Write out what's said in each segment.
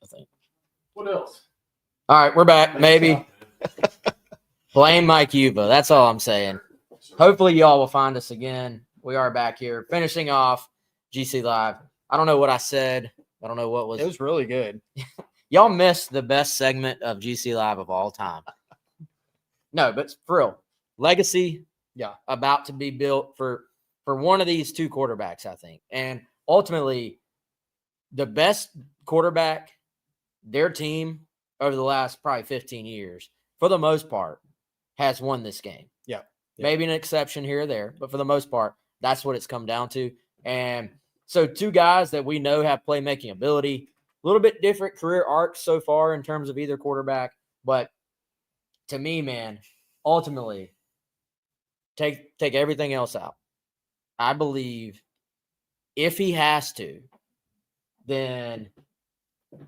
think. What else? All right, we're back. Maybe blame Mike Yuba. That's all I'm saying. Hopefully, y'all will find us again. We are back here, finishing off GC Live. I don't know what I said. I don't know what was. It was really good. Y'all missed the best segment of GC Live of all time. No, but for real, legacy, about to be built for one of these two quarterbacks, I think. And ultimately, the best quarterback, their team over the last probably 15 years, for the most part, has won this game. Yeah. Maybe an exception here or there, but for the most part, that's what it's come down to. And so two guys that we know have playmaking ability, a little bit different career arcs so far in terms of either quarterback. But to me, man, ultimately, take everything else out. I believe if he has to, then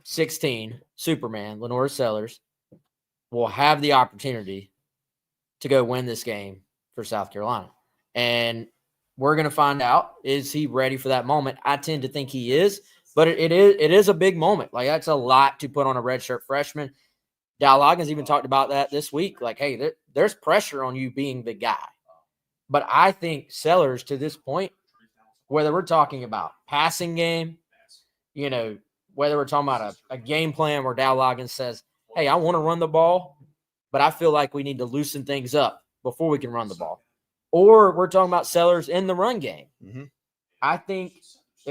16, Superman, Lenore Sellers, will have the opportunity to go win this game for South Carolina. And we're going to find out, is he ready for that moment? I tend to think he is, but it is a big moment. Like, that's a lot to put on a redshirt freshman. Dow Loggins even talked about that this week. Like, hey, there's pressure on you being the guy. But I think Sellers, to this point, whether we're talking about passing game, whether we're talking about a game plan where Dow Loggins says, hey, I want to run the ball, but I feel like we need to loosen things up before we can run the ball. Or we're talking about Sellers in the run game. Mm-hmm. I think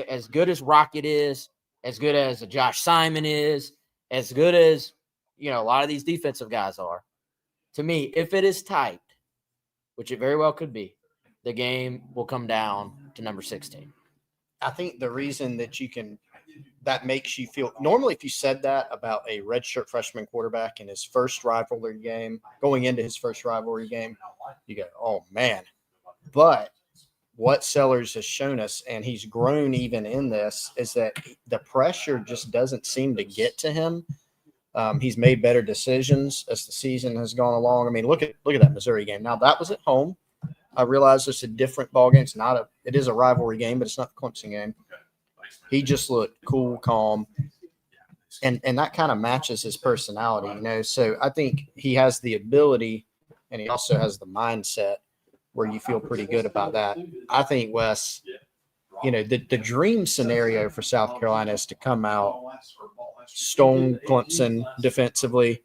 as good as Rocket is, as good as Josh Simon is, as good as, a lot of these defensive guys are, to me, if it is tight, which it very well could be, the game will come down to number 16. I think the reason that makes you feel – normally if you said that about a redshirt freshman quarterback in his first rivalry game, going into his first rivalry game, you go, oh, man. But what Sellers has shown us, and he's grown even in this, is that the pressure just doesn't seem to get to him. He's made better decisions as the season has gone along. I mean, look at that Missouri game. Now, that was at home. I realize it's a different ball game. It is a rivalry game, but it's not the Clemson game. He just looked cool, calm, and that kind of matches his personality, So I think he has the ability, and he also has the mindset where you feel pretty good about that. I think, Wes, the dream scenario for South Carolina is to come out, stone Clemson defensively,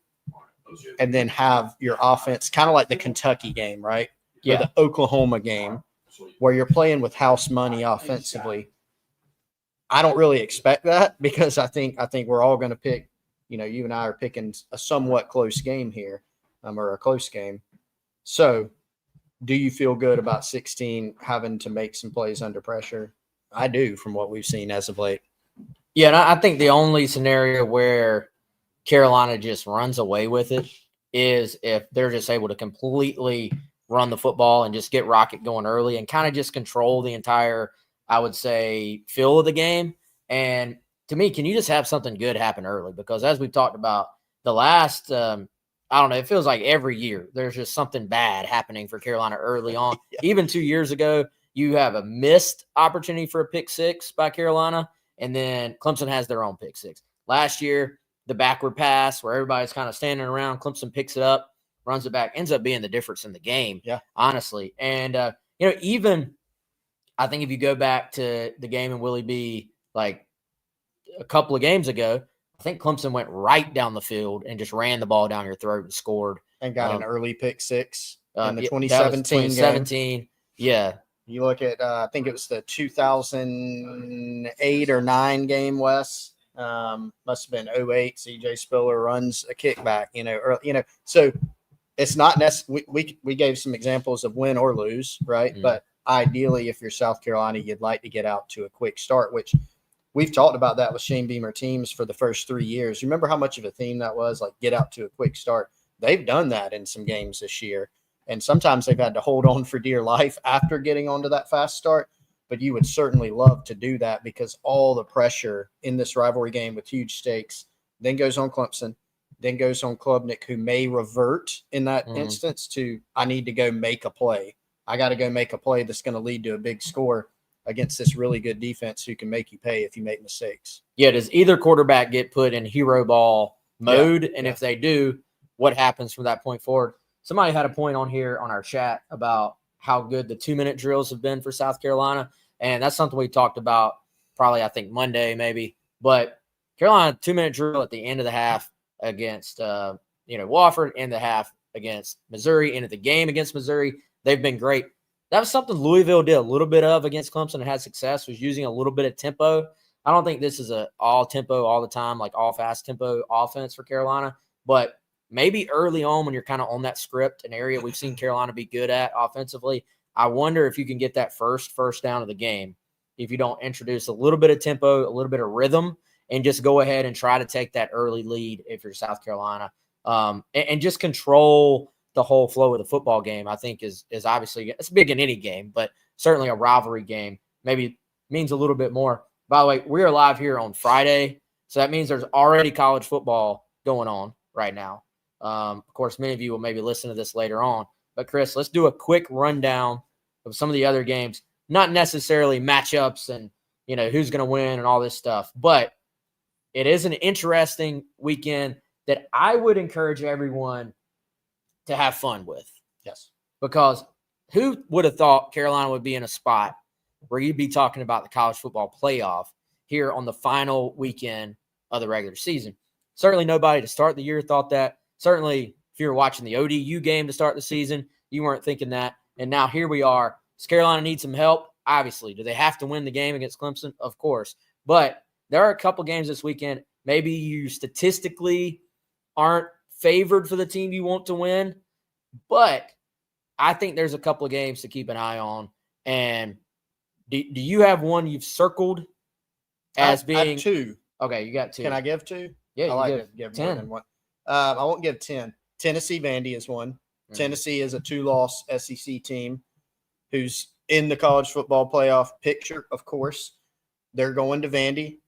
and then have your offense kind of like the Kentucky game, right? Yeah. Or the Oklahoma game, where you're playing with house money offensively. I don't really expect that because I think we're all going to pick, you and I are picking a somewhat close game here, or a close game. So do you feel good about 16 having to make some plays under pressure? I do, from what we've seen as of late. Yeah, and I think the only scenario where Carolina just runs away with it is if they're just able to completely run the football and just get Rocket going early and kind of just control the entire, I would say, feel of the game. And to me, can you just have something good happen early? Because as we've talked about the last, I don't know, it feels like every year there's just something bad happening for Carolina early on. Yeah. Even 2 years ago, you have a missed opportunity for a pick six by Carolina, and then Clemson has their own pick six. Last year, the backward pass where everybody's kind of standing around, Clemson picks it up, runs it back, ends up being the difference in the game, honestly. And, even I think if you go back to the game in Willie B, like a couple of games ago, I think Clemson went right down the field and just ran the ball down your throat and scored. And got an early pick six in the that 2017 was 2017 game. Yeah. You look at, I think it was the 2008 or 9 game, Wes. Must have been 08. CJ Spiller runs a kickback, so it's not necessarily, we gave some examples of win or lose, right? Mm-hmm. But ideally, if you're South Carolina, you'd like to get out to a quick start, which we've talked about that with Shane Beamer teams for the first 3 years. You remember how much of a theme that was? Like, get out to a quick start. They've done that in some games this year. And sometimes they've had to hold on for dear life after getting onto that fast start. But you would certainly love to do that because all the pressure in this rivalry game with huge stakes then goes on Clemson, then goes on Klubnik, who may revert in that instance to, I need to go make a play. I got to go make a play that's going to lead to a big score. against this really good defense who can make you pay if you make mistakes. Yeah, does either quarterback get put in hero ball mode? And if they do, what happens from that point forward? Somebody had a point on here on our chat about how good the 2-minute drills have been for South Carolina. And that's something we talked about probably, I think, Monday maybe. But Carolina 2-minute drill at the end of the half against, Wofford, end of the half against Missouri, end of the game against Missouri. They've been great. That was something Louisville did a little bit of against Clemson and had success, was using a little bit of tempo. I don't think this is a all tempo all the time, like all fast tempo offense for Carolina. But maybe early on when you're kind of on that script, an area we've seen Carolina be good at offensively, I wonder if you can get that first down of the game if you don't introduce a little bit of tempo, a little bit of rhythm, and just go ahead and try to take that early lead if you're South Carolina, and just control the whole flow of the football game. I think is obviously, it's big in any game, but certainly a rivalry game maybe means a little bit more. By the way, we are live here on Friday, so that means there's already college football going on right now. Of course, many of you will maybe listen to this later on. But, Chris, let's do a quick rundown of some of the other games. Not necessarily matchups and, who's going to win and all this stuff. But it is an interesting weekend that I would encourage everyone to have fun with. Yes. Because who would have thought Carolina would be in a spot where you'd be talking about the college football playoff here on the final weekend of the regular season? Certainly nobody to start the year thought that. Certainly, if you were watching the ODU game to start the season, you weren't thinking that. And now here we are. Does Carolina need some help? Obviously. Do they have to win the game against Clemson? Of course. But there are a couple games this weekend. Maybe you statistically aren't favored for the team you want to win. But I think there's a couple of games to keep an eye on. And do you have one you've circled as being? I have 2. Okay, you got 2. Can I give 2? Yeah, I like to give 10. more than one. I won't give 10. Tennessee Vandy is one. Mm-hmm. Tennessee is a 2-loss SEC team who's in the college football playoff picture, of course. They're going to Vandy.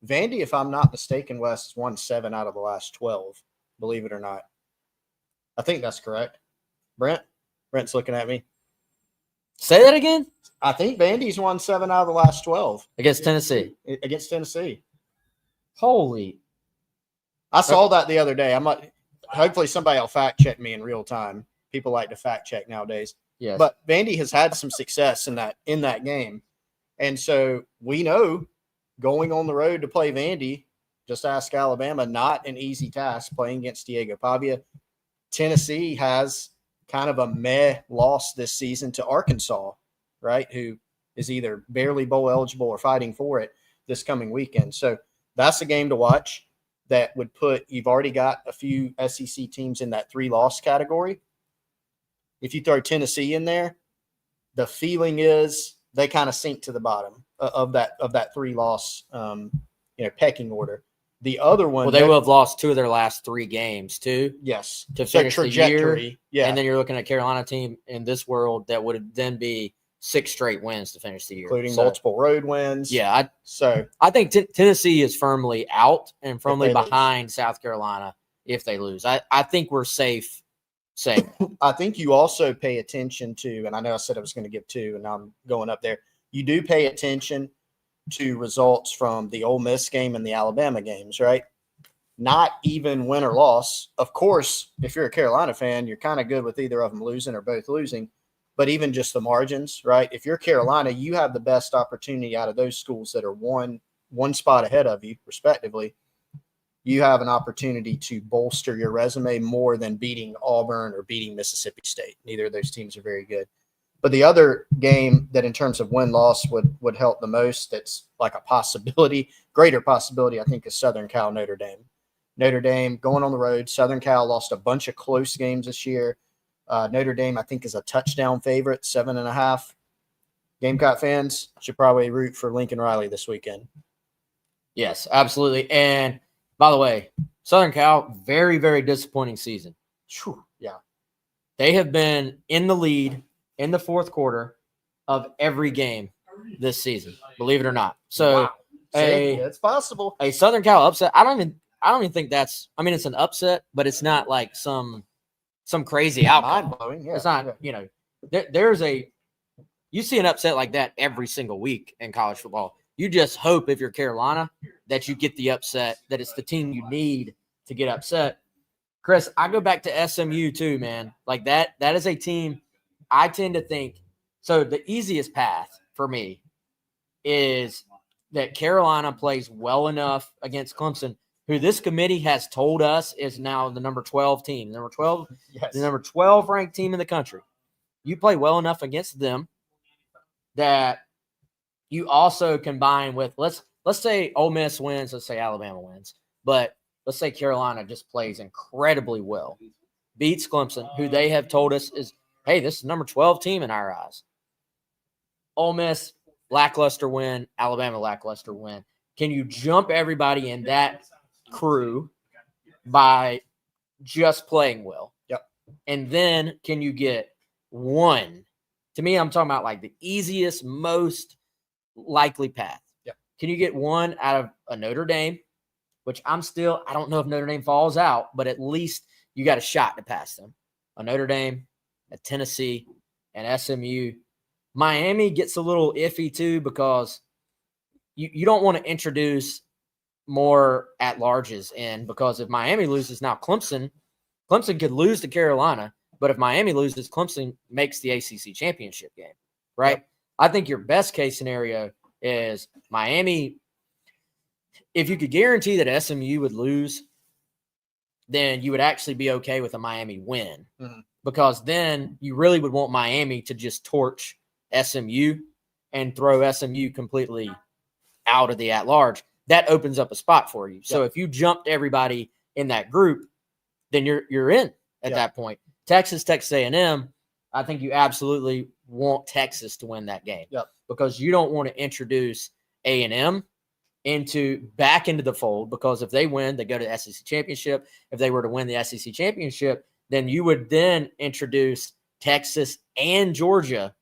Vandy, if I'm not mistaken, Wes, has won 7 out of the last 12, believe it or not. I think that's correct. Brent's looking at me. Say that again? I think Vandy's won 7 out of the last 12. Against Tennessee. Against Tennessee. Holy. I saw that the other day. Hopefully somebody will fact check me in real time. People like to fact check nowadays. Yes. But Vandy has had some success in that game. And so we know going on the road to play Vandy, just ask Alabama, not an easy task playing against Diego Pavia. Tennessee has kind of a meh loss this season to Arkansas, right, who is either barely bowl eligible or fighting for it this coming weekend. So that's a game to watch that would you've already got a few SEC teams in that 3-loss category. If you throw Tennessee in there, the feeling is they kind of sink to the bottom of that 3-loss pecking order. The other one, well, they will have lost 2 of their last 3 games too. Yes, to finish the year. Yeah, and then you're looking at a Carolina team in this world that would then be 6 straight wins to finish the year, including multiple road wins. Yeah, I think Tennessee is firmly out and firmly behind South Carolina if they lose. I think we're safe saying. I think you also pay attention to, and I know I said I was going to give 2, and now I'm going up there. You do pay attention to results from the Ole Miss game and the Alabama games, right? Not even win or loss. Of course, if you're a Carolina fan, you're kind of good with either of them losing or both losing. But even just the margins, right? If you're Carolina, you have the best opportunity out of those schools that are one spot ahead of you, respectively. You have an opportunity to bolster your resume more than beating Auburn or beating Mississippi State. Neither of those teams are very good. But the other game that in terms of win-loss would help the most, that's like a possibility, greater possibility, I think, is Southern Cal Notre Dame. Notre Dame going on the road. Southern Cal lost a bunch of close games this year. Notre Dame, I think, is a touchdown favorite, 7.5. Gamecock fans should probably root for Lincoln Riley this weekend. Yes, absolutely. And by the way, Southern Cal, very, very disappointing season. Yeah. They have been in the lead in the fourth quarter of every game this season, believe it or not. So wow. It's possible. A Southern Cal upset. I don't even think that's, I mean, it's an upset, but it's not like some crazy outcome. Mind-blowing, yeah. It's not, there's a, You see an upset like that every single week in college football. You just hope if you're Carolina that you get the upset, that it's the team you need to get upset. Chris, I go back to SMU too, man. Like that is a team I tend to think. So the easiest path for me is that Carolina plays well enough against Clemson, who this committee has told us is now the number 12 team. Number 12, the number 12 ranked team in the country. You play well enough against them that you also combine with let's say Ole Miss wins, let's say Alabama wins, but let's say Carolina just plays incredibly well, beats Clemson, who they have told us is, hey, this is number 12 team in our eyes. Ole Miss, lackluster win, Alabama, lackluster win. Can you jump everybody in that crew by just playing well? Yep. And then can you get one? To me, I'm talking about like the easiest, most likely path. Yep. Can you get one out of a Notre Dame, which I don't know if Notre Dame falls out, but at least you got a shot to pass them. A Notre Dame, a Tennessee, and SMU. Miami gets a little iffy too because you don't want to introduce more at-larges in, because if Miami loses now, Clemson could lose to Carolina, but if Miami loses, Clemson makes the ACC championship game, right? Yep. I think your best case scenario is Miami. If you could guarantee that SMU would lose, then you would actually be okay with a Miami win, because then you really would want Miami to just torch SMU and throw SMU completely out of the at-large. That opens up a spot for you. So if you jumped everybody in that group, then you're in at that point. Texas A&M, I think you absolutely want Texas to win that game, because you don't want to introduce A&M back into the fold, because if they win, they go to the SEC championship. If they were to win the SEC championship, then you would then introduce Texas and Georgia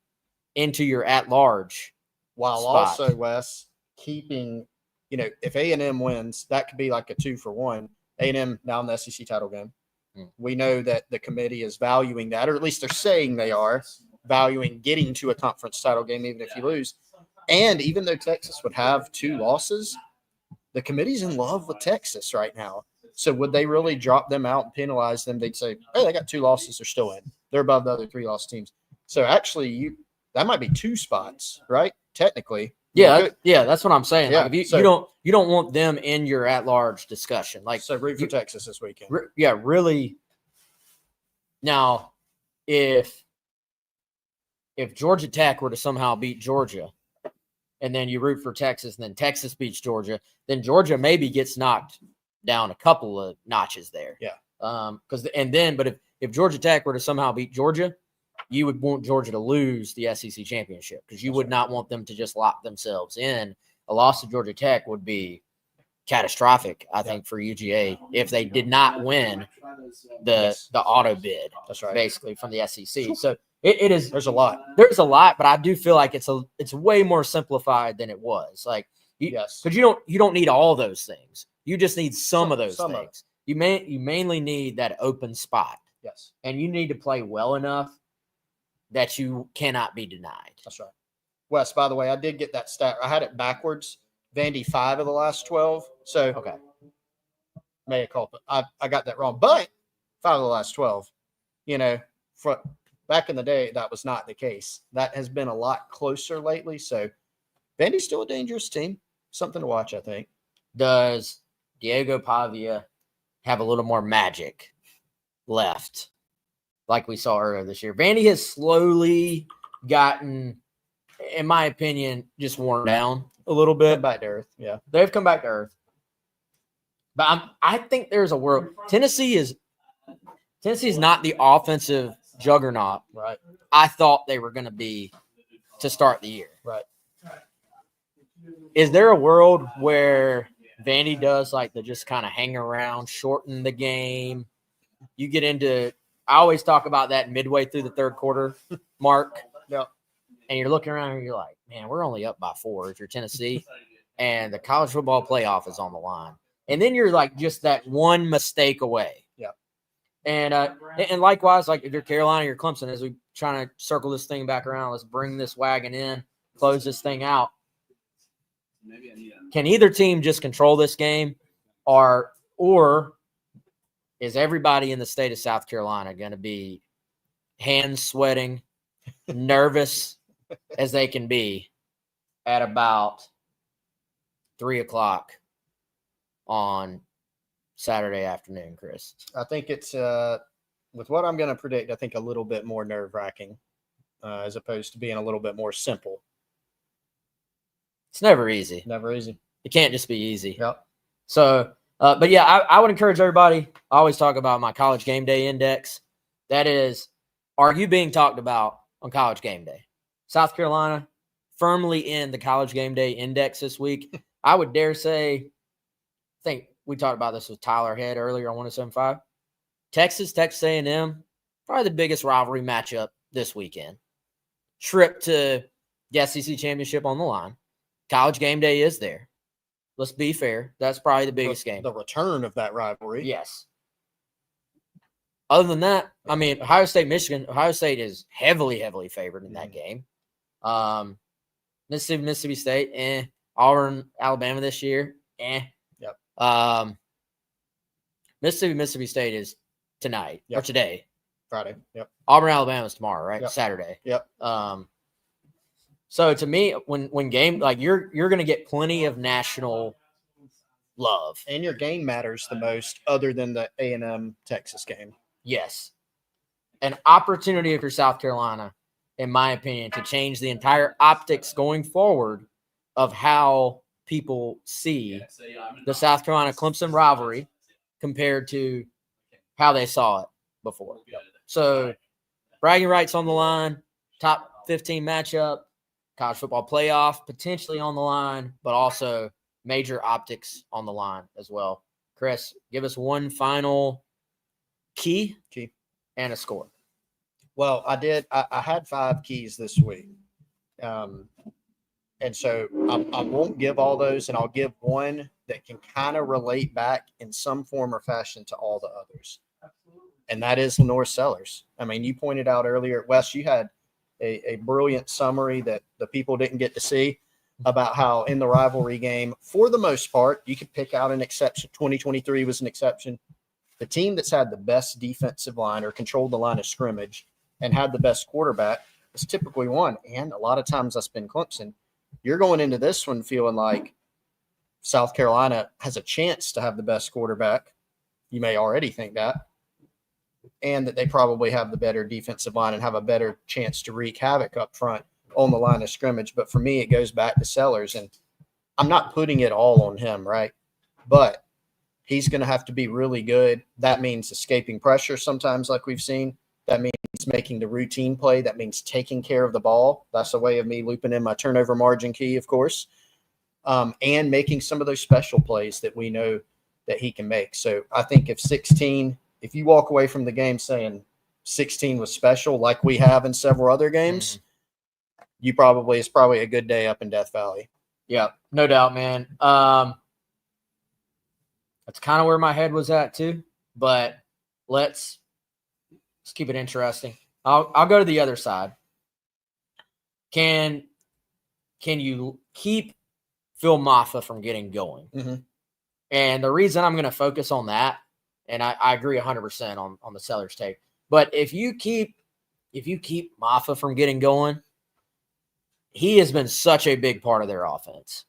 into your at-large while spot. Also, Wes, keeping, if A&M wins, that could be like a 2-for-1. A&M now in the SEC title game. We know that the committee is valuing that, or at least they're saying they are valuing getting to a conference title game, even if you lose. And even though Texas would have 2 losses, the committee's in love with Texas right now. So would they really drop them out and penalize them? They'd say, hey, they got 2 losses. They're still in. They're above the other 3-loss teams. So actually, that might be 2 spots, right? Technically. Yeah, that's what I'm saying. Yeah, like if you don't want them in your at-large discussion. Like, so root for Texas this weekend. Really. Now, if Georgia Tech were to somehow beat Georgia, and then you root for Texas, and then Texas beats Georgia, then Georgia maybe gets knocked down a couple of notches there. Yeah. But if Georgia Tech were to somehow beat Georgia, you would want Georgia to lose the SEC championship, because you would not want them to just lock themselves in. A loss to Georgia Tech would be catastrophic, I think, for UGA if they did not win the auto bid. That's right. Basically from the SEC. So it is. There's a lot, but I do feel like it's way more simplified than it was. Like, because you don't need all those things. You just need some of those things. You mainly need that open spot. Yes. And you need to play well enough that you cannot be denied. That's right. Wes, by the way, I did get that stat. I had it backwards. Vandy 5 of the last 12. So, okay. Mea culpa. I got that wrong. But 5 of the last 12, back in the day, that was not the case. That has been a lot closer lately. So, Vandy's still a dangerous team. Something to watch, I think. Does Diego Pavia have a little more magic left, like we saw earlier this year? Vandy has slowly gotten, in my opinion, just worn down a little bit. Come back to earth. Yeah. They've come back to earth. But I think there's a world. Tennessee is not the offensive juggernaut right I thought they were going to be to start the year. Right. Is there a world where Vandy does like the just kind of hang around, shorten the game? You get into, I always talk about that midway through the third quarter mark. Yeah. And you're looking around and you're like, man, we're only up by 4 if you're Tennessee, and the college football playoff is on the line. And then you're like just that one mistake away. Yeah. And likewise, like if you're Carolina, you're Clemson, as we trying to circle this thing back around, let's bring this wagon in, close this thing out. Can either team just control this game, or is everybody in the state of South Carolina going to be hands sweating, nervous as they can be at about 3:00 on Saturday afternoon, Chris? I think it's with what I'm going to predict, I think a little bit more nerve-wracking as opposed to being a little bit more simple. It's never easy. Never easy. It can't just be easy. Yep. So, but yeah, I would encourage everybody. I always talk about my college game day index. That is, are you being talked about on college game day? South Carolina firmly in the college game day index this week. I would dare say, I think we talked about this with Tyler Head earlier on 107.5. Texas A&M, probably the biggest rivalry matchup this weekend. Trip to the SEC championship on the line. College game day is there. Let's be fair. That's probably the biggest game. The return of that rivalry. Yes. Other than that, I mean, Ohio State, Michigan. Ohio State is heavily, heavily favored in that game. Mississippi State, Auburn, Alabama this year, Yep. Mississippi State is tonight or today. Friday. Yep. Auburn, Alabama is tomorrow, right? Yep. Saturday. Yep. So to me, when game, like you're going to get plenty of national love, and your game matters the most, other than the A&M Texas game. Yes, an opportunity for South Carolina, in my opinion, to change the entire optics going forward of how people see the South Carolina Clemson rivalry compared to how they saw it before. So, bragging rights on the line, top 15 matchup. College football playoff potentially on the line, but also major optics on the line as well. Chris, give us one final key and a score. Well, I had 5 keys this week. And so I won't give all those, and I'll give one that can kind of relate back in some form or fashion to all the others. And that is Lenore Sellers. I mean, you pointed out earlier, Wes, you had a brilliant summary that the people didn't get to see about how in the rivalry game, for the most part, you could pick out an exception. 2023 was an exception. The team that's had the best defensive line or controlled the line of scrimmage and had the best quarterback is typically won. And a lot of times that's been Clemson. You're going into this one feeling like South Carolina has a chance to have the best quarterback. You may already think that. And that they probably have the better defensive line and have a better chance to wreak havoc up front on the line of scrimmage. But for me, it goes back to Sellers. And I'm not putting it all on him, right? But he's going to have to be really good. That means escaping pressure sometimes, like we've seen. That means making the routine play. That means taking care of the ball. That's a way of me looping in my turnover margin key, of course, and making some of those special plays that we know that he can make. So I think if you walk away from the game saying 16 was special, like we have in several other games, it's probably a good day up in Death Valley. Yeah, no doubt, man. That's kind of where my head was at too, but let's keep it interesting. I'll go to the other side. Can you keep Phil Maffa from getting going? Mm-hmm. And the reason I'm going to focus on that, and I agree 100% on the Sellers take, but if you keep Maffa from getting going, he has been such a big part of their offense.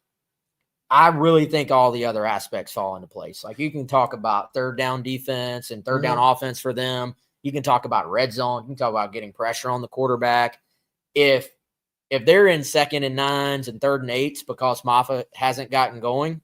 I really think all the other aspects fall into place. Like you can talk about third down defense and third down offense for them. You can talk about red zone. You can talk about getting pressure on the quarterback. If they're in 2nd and 9s and 3rd and 8s because Maffa hasn't gotten going,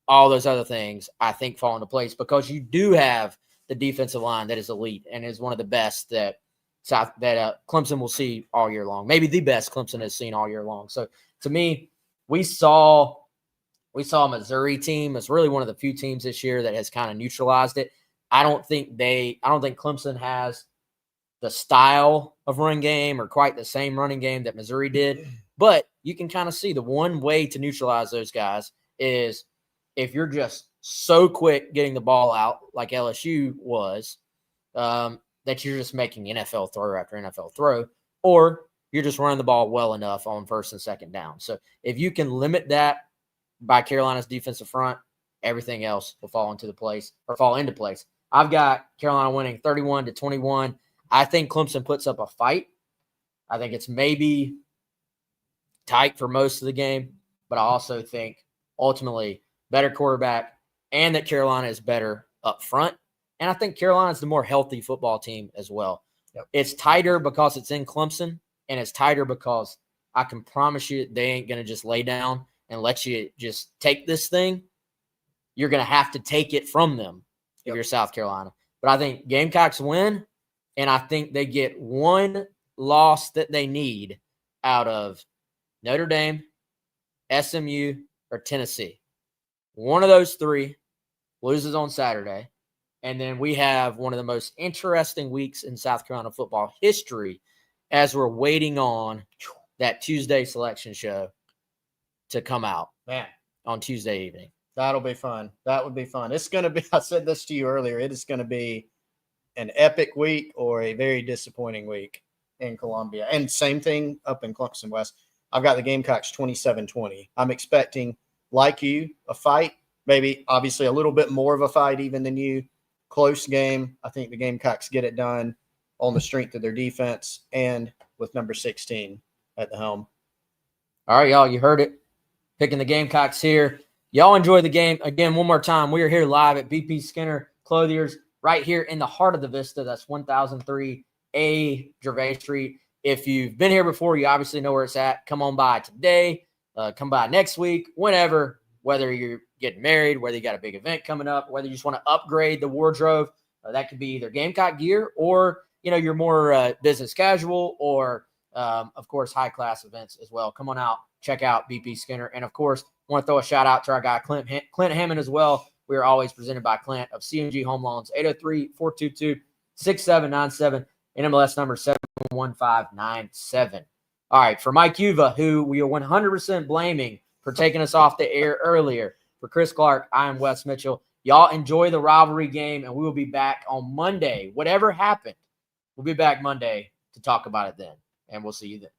all those other things I think fall into place because you do have the defensive line that is elite and is one of the best that Clemson will see all year long. Maybe the best Clemson has seen all year long. So to me, we saw a Missouri team as really one of the few teams this year that has kind of neutralized it. I don't think Clemson has the style of running game or quite the same running game that Missouri did, but you can kind of see the one way to neutralize those guys is if you're just so quick getting the ball out like LSU was, that you're just making NFL throw after NFL throw, or you're just running the ball well enough on first and second down. So if you can limit that by Carolina's defensive front, everything else will fall into place. I've got Carolina winning 31-21. I think Clemson puts up a fight. I think it's maybe tight for most of the game, but I also think ultimately better quarterback and that Carolina is better up front. And I think Carolina is the more healthy football team as well. Yep. It's tighter because it's in Clemson, and it's tighter because I can promise you they ain't going to just lay down and let you just take this thing. You're going to have to take it from them if you're South Carolina. But I think Gamecocks win, and I think they get one loss that they need out of Notre Dame, SMU, or Tennessee. One of those three loses on Saturday, and then we have one of the most interesting weeks in South Carolina football history as we're waiting on that Tuesday selection show to come out on Tuesday evening. That'll be fun. That would be fun. It's going to be, I said this to you earlier, it is going to be an epic week or a very disappointing week in Columbia. And same thing up in Clemson West. I've got the Gamecocks 27-20. I'm expecting, like you, a fight, maybe obviously a little bit more of a fight even than you. Close game. I think the Gamecocks get it done on the strength of their defense and with number 16 at the helm. All right, y'all, you heard it. Picking the Gamecocks here. Y'all enjoy the game. Again, one more time, we are here live at BP Skinner Clothiers right here in the heart of the Vista. That's 1003A Gervais Street. If you've been here before, you obviously know where it's at. Come on by today. Come by next week, whenever, whether you're getting married, whether you got a big event coming up, whether you just want to upgrade the wardrobe. That could be either Gamecock gear or, you're more business casual or, of course, high-class events as well. Come on out. Check out BP Skinner. And, of course, I want to throw a shout-out to our guy, Clint Hammond, as well. We are always presented by Clint of CMG Home Loans, 803-422-6797, NMLS number 71597. All right, for Mike Uva, who we are 100% blaming for taking us off the air earlier, for Chris Clark, I am Wes Mitchell. Y'all enjoy the rivalry game, and we will be back on Monday. Whatever happened, we'll be back Monday to talk about it then, and we'll see you then.